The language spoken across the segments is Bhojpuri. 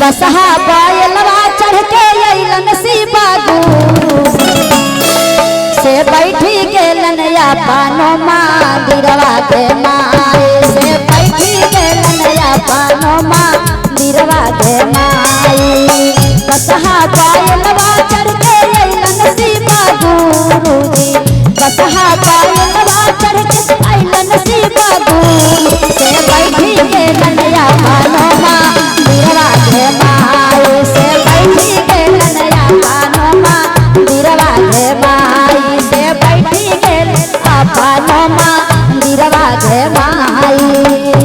बसहा बैलवा चढ़ के अइलन शिवा गुरु से बैठी गेलन अपनो मंदिरवा के माए से बैठी गेलन अपनो मंदिरवा के माई बसहा बैलवा चढ़ के अइलन शिवा गुरु जी बसहा बैलवा चढ़ के अइलन शिवा गुरु से बैठी गेलन अपनो मंदिरवा के माई से बैठी गेलन अपनो मंदिरवा के माई से बैठी गेलन अपनो मंदिरवा के माई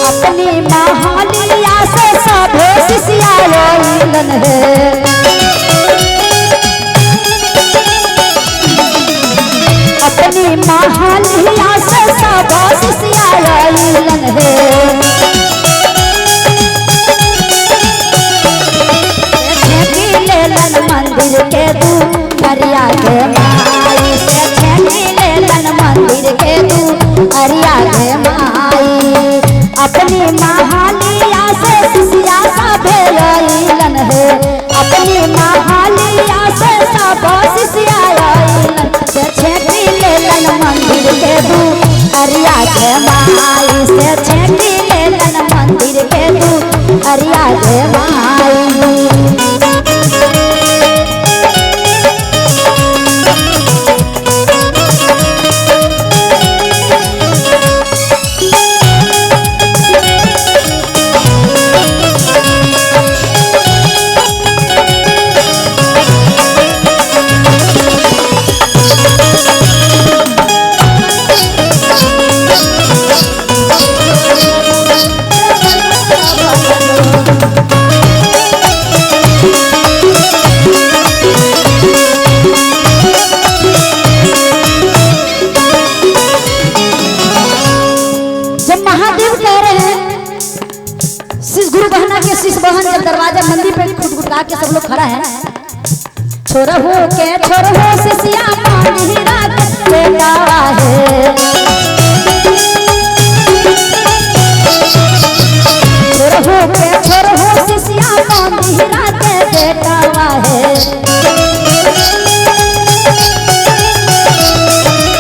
अपनी महालिया से सब शिष्याइलन है छेकी लेलन मंदिर के दू अरिया के माई से छेकी लेलन मंदिर के दू अरिया के माई अपनी महालिया से शिष्या सब अइलन है अपनी महालिया से सब शिष्याइलन से छेकी लेलन मंदिर के दू अरिया के माई से छेकी लेलन मंदिर के दू अरिया के माई जब दरवाजा मंदिर पे खुटखुटा के सब लोग खड़ा है छोर हो शिष्या मंदिरा के बेटा है छोर हो शिष्या मंदिरा के बेटा है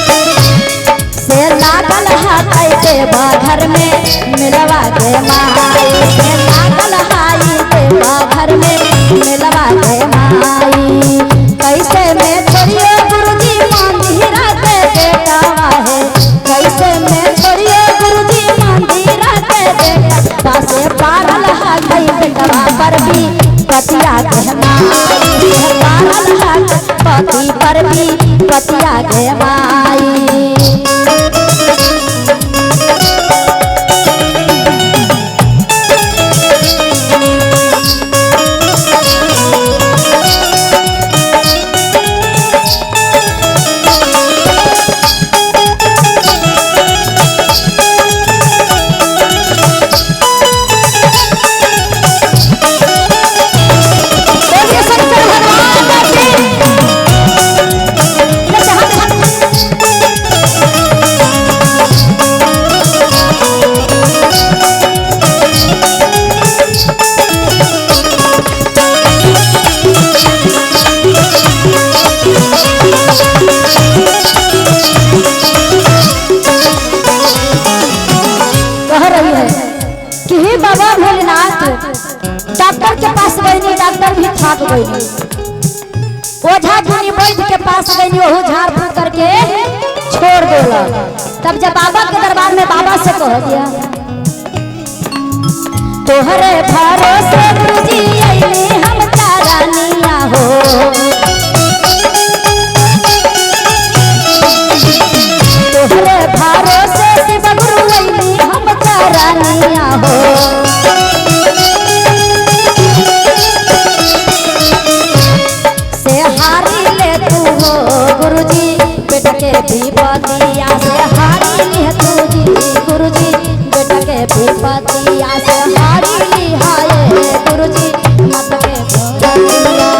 से लागल हाथ के बाघर में मिलवा के माई से लागल घर में मिलवा के माई कैसे में छोड़िए गुरुजी मंदिरा के बेटा है कैसे में छोड़िए गुरुजी मंदिरा के बेटा पासे पारल है गई बेटवा पर भी पतिया के माई पारल है पति पर भी पतिया के माई बाबा भोलेनाथ डॉक्टर के पास गई, डॉक्टर भी थक गई। ओझा गुनी वैद्य के पास गई, वो झाड़ फूक करके छोड़ देला। तब जब बाबा के दरबार में बाबा से कह दिया तोहरे भरोसे गुरुजी अइली हम चारानिया हो। तोहरे भरोसे शिव गुरु अइली हम चारानिया हो। से हारी ले तू हो गुरुजी बेटा के विपतिया से हारी ले तू जी गुरुजी बेटा के विपतिया से हारी ली हाय गुरुजी मत के भोलिया।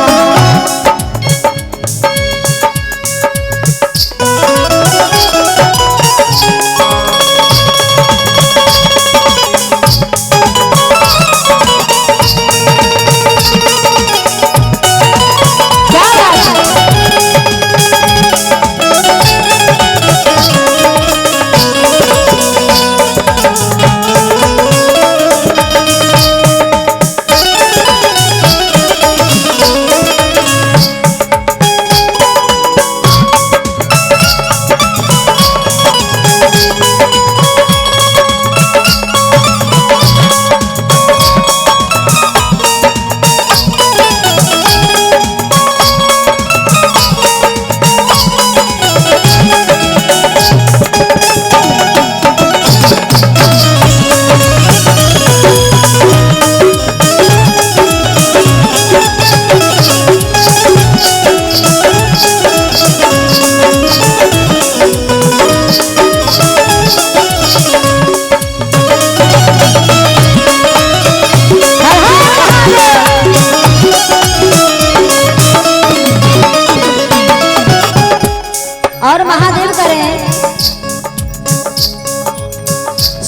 और महादेव करें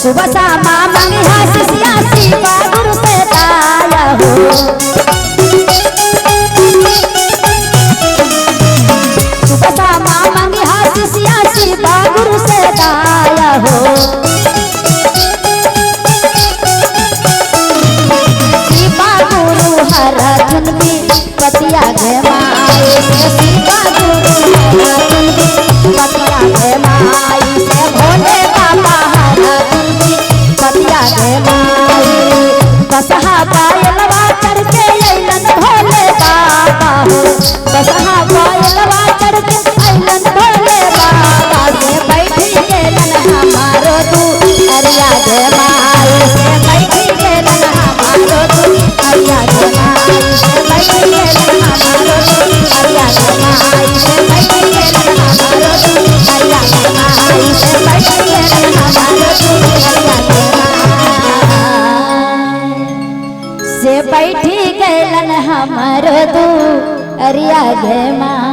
सुबह शामा मांगी हासिया शिवा गुरु से ताया हो। सुबह शामा मांगी हासिया शिवा गुरु से ताया हो। शिवा गुरु हर धुन भी पतिया गे माए शिवा गुरु हर धुन भी पतिया गे माई से भोले बाबा हर धुन भी पतिया गे माई। बसहा पायलवा चढ़ के अइलन भोले बाबा हो। बसहा पायलवा चढ़ के अइलन भोले बाबा से बैठी गेलन हमारो तू अरिया गे माई से बैठी गेलन हमारो तू अरिया गे माई से बैठी गेलन हमारो तू अरिया गे माई से बैठी गेलन हमारो तू अरिया गे माई से बैठी गेलन हमारो तू अरिया गे माई से बैठी गेलन हमारो तू अरिया गे माई।